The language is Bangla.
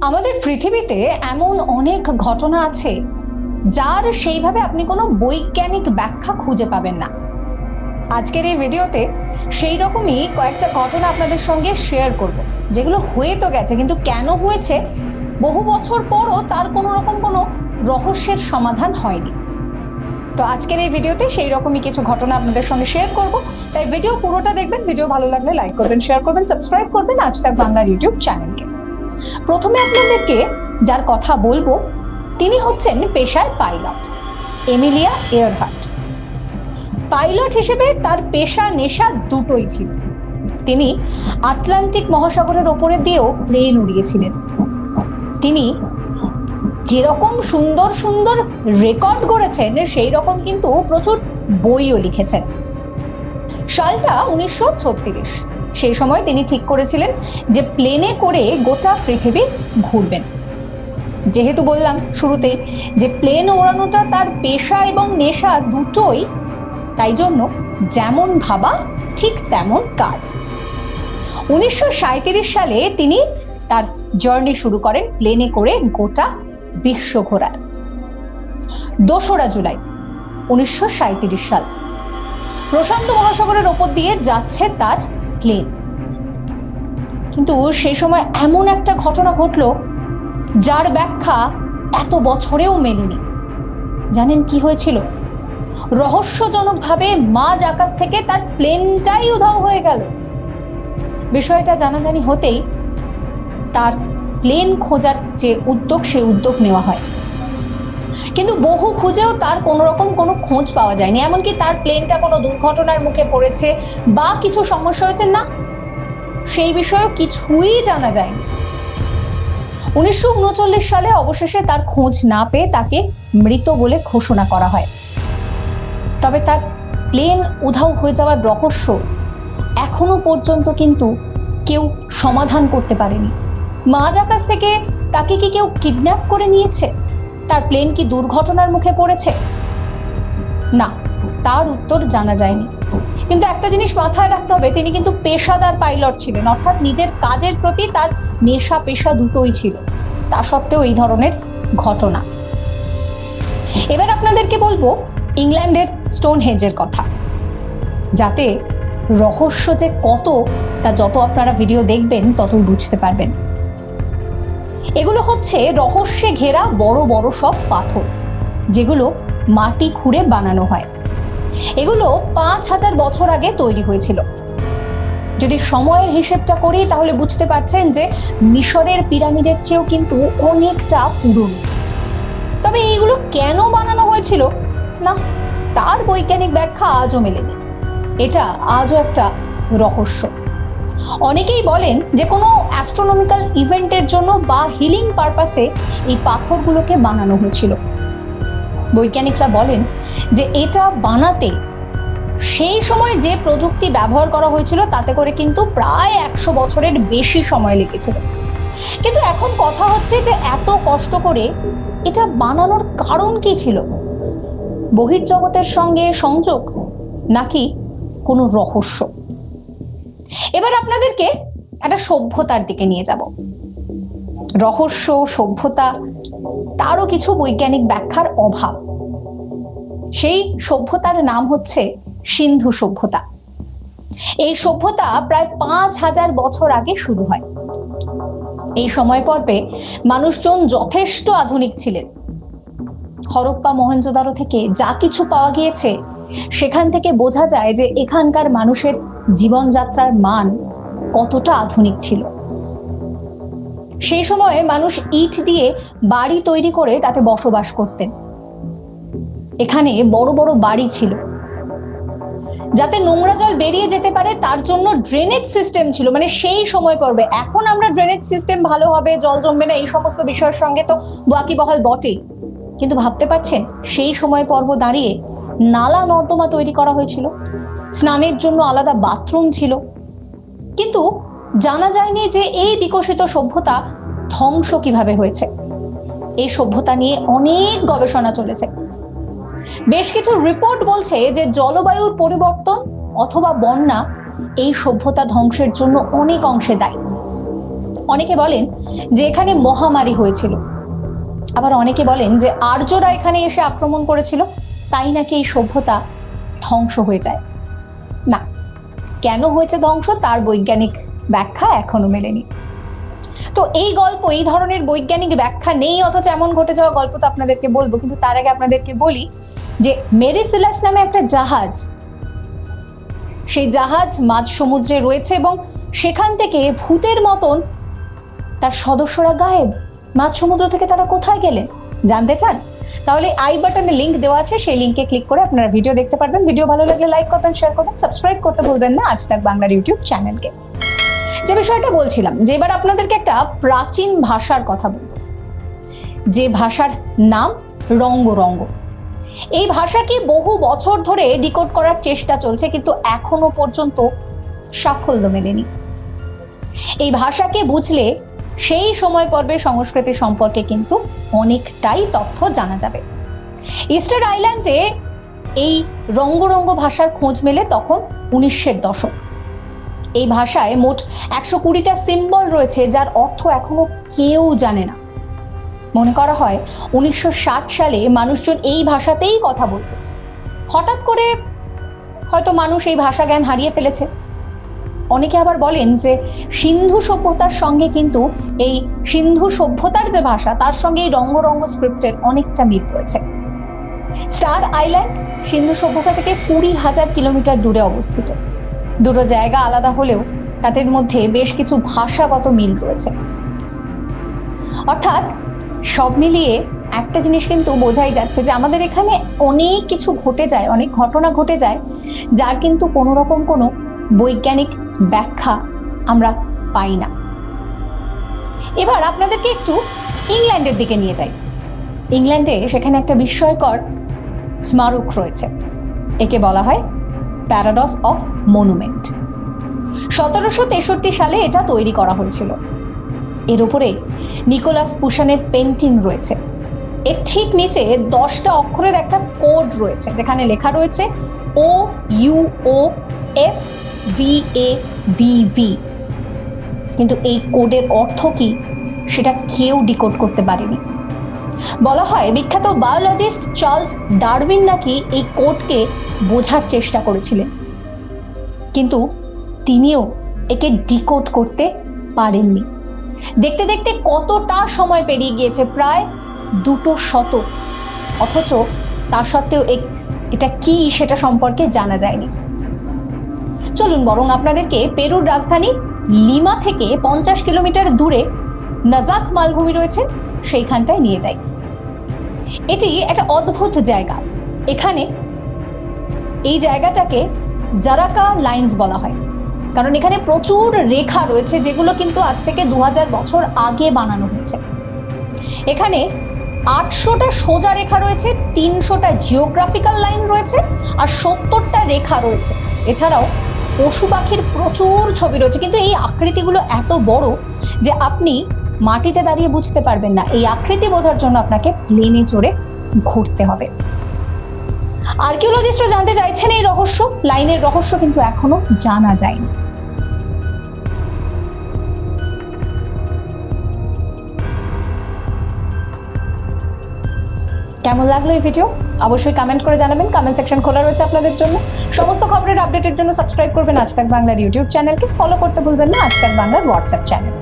আমাদের পৃথিবীতে এমন অনেক ঘটনা আছে যার সেইভাবে আপনি কোনো বৈজ্ঞানিক ব্যাখ্যা খুঁজে পাবেন না। আজকের এই ভিডিওতে সেই রকমই কয়েকটা ঘটনা আপনাদের সঙ্গে শেয়ার করব, যেগুলো হয়ে তো গেছে, কিন্তু কেন হয়েছে বহু বছর পরও তার কোনো রকম কোনো রহস্যের সমাধান হয়নি। তো আজকের এই ভিডিওতে সেই রকমই কিছু ঘটনা আপনাদের সঙ্গে শেয়ার করব, তাই ভিডিও পুরোটা দেখবেন। ভিডিও ভালো লাগলে লাইক করবেন, শেয়ার করবেন, সাবস্ক্রাইব করবেন আজ তাক বাংলার ইউটিউব চ্যানেলকে। প্রথমে আপনাদেরকে যার কথা বলবো তিনি হচ্ছেন পেশায় পাইলট, এমিলিয়া এয়ারহার্ট। পাইলট হিসেবে তার পেশা নেশা দুটোই ছিল। তিনি আটলান্টিক মহাসাগরের ওপরে দিয়েও প্লেন উড়িয়েছিলেন। তিনি যেরকম সুন্দর সুন্দর রেকর্ড গড়েছেন সেই রকম কিন্তু প্রচুর বইও লিখেছেন। সালটা 1936। সেই সময় তিনি ঠিক করেছিলেন যে প্লেনে করে গোটা পৃথিবী ঘুরবেন। যেহেতু বললাম শুরুতেই যে প্লেন ওড়ানোটা তার পেশা এবং নেশা দুটোই, তাই জন্য যেমন ভাবা ঠিক তেমন কাজ। 1937 সালে তিনি তার জার্নি শুরু করেন প্লেনে করে গোটা বিশ্ব ঘোরার। 2রা জুলাই 1937 সাল প্রশান্ত মহাসাগরের ওপর দিয়ে যাচ্ছে তার প্লেন। কিন্তু সেই সময় এমন একটা ঘটনা ঘটলো যার ব্যাখ্যা এত বছরেও মেলেনি। জানেন কি হয়েছিল? রহস্যজনকভাবে মাঝ আকাশ থেকে তার প্লেনটাই উধাও হয়ে গেল। বিষয়টা জানাজানি হতেই তার প্লেন খোঁজার যে উদ্যোগ, সেই উদ্যোগ নেওয়া হয়, কিন্তু বহু খুঁজেও তার কোনো রকম কোনো খোঁজ পাওয়া যায়নি। এমনকি তার প্লেনটা কোনো দুর্ঘটনার মুখে পড়েছে বা কিছু সমস্যা হয়েছে না, সেই বিষয়েও কিছুই জানা যায়নি। 1939 সালে অবশেষে তার খোঁজ না পেয়ে তাকে মৃত বলে ঘোষণা করা হয়। তবে তার প্লেন উধাও হয়ে যাওয়ার রহস্য এখনো পর্যন্ত কিন্তু কেউ সমাধান করতে পারেনি। মাঝ আকাশ থেকে তাকে কি কেউ কিডন্যাপ করে নিয়েছে? তার প্লেন কি দুর্ঘটনার মুখে পড়েছে? না, তার উত্তর জানা যায়নি। কিন্তু একটা জিনিস মাথায় রাখতে হবে, তিনি কিন্তু পেশাদার পাইলট ছিলেন, অর্থাৎ নিজের কাজের প্রতি তার নেশা পেশা দুটোই ছিল। তা সত্ত্বেও এই ধরনের ঘটনা। এবার আপনাদেরকে বলবো ইংল্যান্ডের স্টোনহেঞ্জের কথা, যাতে রহস্য যে কত তা যত আপনারা ভিডিও দেখবেন ততই বুঝতে পারবেন। এগুলো হচ্ছে রহস্যে ঘেরা বড় বড় সব পাথর, যেগুলো মাটি খুঁড়ে বানানো হয়। এগুলো 5000 বছর আগে তৈরি হয়েছিল। যদি সময়ের হিসেবটা করি তাহলে বুঝতে পারছেন যে মিশরের পিরামিডের চেয়েও কিন্তু অনেকটা পুরনো। তবে এইগুলো কেন বানানো হয়েছিল না, তার বৈজ্ঞানিক ব্যাখ্যা আজও মেলেনি। এটা আজও একটা রহস্য। অনেকেই বলেন যে কোনো অ্যাস্ট্রোনমিক্যাল ইভেন্টের জন্য বা হিলিং পারপাসে এই পাথরগুলোকে বানানো হয়েছিল। বৈজ্ঞানিকরা বলেন যে এটা বানাতে সেই সময় যে প্রযুক্তি ব্যবহার করা হয়েছিল তাতে করে কিন্তু প্রায় 100 বছরের বেশি সময় লেগেছিল। কিন্তু এখন কথা হচ্ছে যে এত কষ্ট করে এটা বানানোর কারণ কি ছিল? বহির্জগতের সঙ্গে সংযোগ নাকি কোনো রহস্য? এবার আপনাদেরকে একটা সভ্যতার দিকে নিয়ে যাব। রহস্য, সভ্যতা, তারও কিছু বৈজ্ঞানিক ব্যাখ্যার অভাব। সেই সভ্যতার নাম হচ্ছে সিন্ধু সভ্যতা। এই সভ্যতা প্রায় 5000 বছর আগে শুরু হয়। এই সময় পর্বে মানুষজন যথেষ্ট আধুনিক ছিলেন। হরপ্পা মহেঞ্জোদারো থেকে যা কিছু পাওয়া গিয়েছে সেখান থেকে বোঝা যায় যে এখানকার মানুষের জীবনযাত্রার মান কতটা আধুনিক ছিল। সেই সময়ে মানুষ ইট দিয়ে বাড়ি তৈরি করে তাতে বসবাস করতেন। এখানে বড় বড় বাড়ি ছিল, যাতে নোংরা জল বেরিয়ে যেতে পারে তার জন্য ড্রেনেজ সিস্টেম ছিল। মানে সেই সময় পর্বে, এখন আমরা ড্রেনেজ সিস্টেম ভালো হবে, জল জমবে না, এই সমস্ত বিষয়ের সঙ্গে তো ওয়াকিবহাল বটেই, কিন্তু ভাবতে পারছেন সেই সময় পর্ব দাঁড়িয়ে নালা নর্দমা তৈরি করা হয়েছিল, স্নানের জন্য আলাদা বাথরুম ছিল। কিন্তু জানা যায়নি যে এই বিকশিত সভ্যতা ধ্বংস কিভাবে হয়েছে। এই সভ্যতা নিয়ে অনেক গবেষণা চলেছে। বেশ কিছু রিপোর্ট বলছে যে জলবায়ুর পরিবর্তন অথবা বন্যা এই সভ্যতা ধ্বংসের জন্য অনেক অংশে দায়ী। অনেকে বলেন যে এখানে মহামারী হয়েছিল, আবার অনেকে বলেন যে আর্যরা এখানে এসে আক্রমণ করেছিল, তাই নাকি এই সভ্যতা ধ্বংস হয়ে যায়। না, কেন হয়েছে ধ্বংস তার বৈজ্ঞানিক ব্যাখ্যা এখনো মেলেনি। তো এই গল্প, এই ধরনের বৈজ্ঞানিক ব্যাখ্যা নেই অথচ এমন ঘটে যাওয়া গল্প তো আপনাদেরকে বলবো, কিন্তু তার আগে আপনাদেরকে বলি যে মেরি সিলাস নামে একটা জাহাজ, সেই জাহাজ মাঝ সমুদ্রে রয়েছে এবং সেখান থেকে ভূতের মতন তার সদস্যরা গায়েব। মাঝ সমুদ্র থেকে তারা কোথায় গেলেন জানতে চান? তাহলে আই বাটনে লিংক দেওয়া আছে, সেই লিংকে ক্লিক করে আপনারা ভিডিও দেখতে পারবেন। ভিডিও ভালো লাগলে লাইক করবেন, শেয়ার করবেন, সাবস্ক্রাইব করতে ভুলবেন না আজ তাক বাংলার ইউটিউব চ্যানেলকে। যে বিষয়টা বলছিলাম, যে এবার আপনাদেরকে একটা প্রাচীন ভাষার কথা বলবো, যে ভাষার নাম রঙ্গরঙ্গ। এই ভাষাকে বহু বছর ধরে ডিকোড করার চেষ্টা চলছে, কিন্তু এখনো পর্যন্ত সাফল্য মেলেনি। এই ভাষাকে বুঝলে সেই সময় পর্বে সংস্কৃতি সম্পর্কে কিন্তু অনেকটাই তথ্য জানা যাবে। ইস্টার আইল্যান্ডে এই রঙ্গরঙ্গ ভাষার খোঁজ মেলে তখন 1900-এর দশক। এই ভাষায় মোট 120টা সিম্বল রয়েছে, যার অর্থ এখনো কেউ জানে না। মনে করা হয় 1960 সালে মানুষজন এই ভাষাতেই কথা বলতো। হঠাৎ করে হয়তো মানুষ এই ভাষা জ্ঞান হারিয়ে ফেলেছে। অনেকে আবার বলেন যে সিন্ধু সভ্যতার সঙ্গে কিন্তু এই সিন্ধু সভ্যতার যে ভাষা, তার সঙ্গে এই রঙ্গরঙ্গ স্ক্রিপ্টের অনেকটা মিল রয়েছে। স্টার আইল্যান্ড সিন্ধু সভ্যতা থেকে 20,000 কিলোমিটার দূরে অবস্থিত। দুটো জায়গা আলাদা হলেও তাদের মধ্যে বেশ কিছু ভাষাগত মিল রয়েছে। অর্থাৎ সব মিলিয়ে একটা জিনিস কিন্তু বোঝাই যাচ্ছে যে আমাদের এখানে অনেক কিছু ঘটে যায়, অনেক ঘটনা ঘটে যায়, যার কিন্তু কোনো রকম কোনো বৈজ্ঞানিক ব্যাখ্যা আমরা পাই না। এবার আপনাদেরকে একটু ইংল্যান্ডের দিকে নিয়ে যাই। ইংল্যান্ডে সেখানে একটা বিস্ময়কর স্মারক রয়েছে, একে বলা হয় প্যারাডক্স অফ মনুমেন্ট। 1763 সালে এটা তৈরি করা হয়েছিল। এর উপরে নিকোলাস পুশানের পেন্টিং রয়েছে। এর ঠিক নিচে 10টা অক্ষরের একটা কোড রয়েছে, যেখানে লেখা রয়েছে OUFVABV। কিন্তু এই কোডের অর্থ কি সেটা কেউ ডিকোড করতে পারেনি। বলা হয় বিখ্যাত বায়োলজিস্ট চার্লস ডারউইন নাকি এই কোডকে বোঝার চেষ্টা করেছিলেন, কিন্তু তিনিও একে ডিকোড করতে পারেননি। দেখতে দেখতে কতটা সময় পেরিয়ে গিয়েছে, প্রায় 2 শতক, অথচ তা সত্ত্বেও এটা কি সেটা সম্পর্কে জানা যায়নি। চলুন বরং আপনাদেরকে পেরুর রাজধানী লিমা থেকে 50 কিলোমিটার দূরে নাজাক মালভূমি রয়েছে, সেইখানটায় নিয়ে যাই। এটি একটা অদ্ভুত জায়গা। এখানে এই জায়গাটাকে জারাকা লাইন্স বলা হয়, কারণ এখানে প্রচুর রেখা রয়েছে, যেগুলো কিন্তু আজ থেকে 2000 বছর আগে বানানো হয়েছে। এখানে 800টা সোজা রেখা রয়েছে, 300টা জিওগ্রাফিক্যাল লাইন রয়েছে, আর 70টা রেখা রয়েছে। এছাড়াও পশু পাখির প্রচুর ছবি রয়েছে, কিন্তু এই আকৃতিগুলো এত বড় যে আপনি মাটিতে দাঁড়িয়ে বুঝতে পারবেন না। এই আকৃতি বোঝার জন্য আপনাকে প্লেনে চড়ে ঘুরতে হবে। আর্কিওলজিস্টরা জানতে চাইছেন এই রহস্য, লাইনের রহস্য কিন্তু এখনো জানা যায়নি। কেমন লাগলো এই ভিডিও অবশ্যই কমেন্ট করে জানাবেন। কমেন্ট সেকশন খোলা রয়েছে আপনাদের জন্য। সমস্ত খবরের আপডেটের জন্য সাবস্ক্রাইব করবেন আজ তাক বাংলার ইউটিউব চ্যানেলকে, ফলো করতে ভুলবেন না আজ তাক বাংলার হোয়াটসঅ্যাপ চ্যানেল।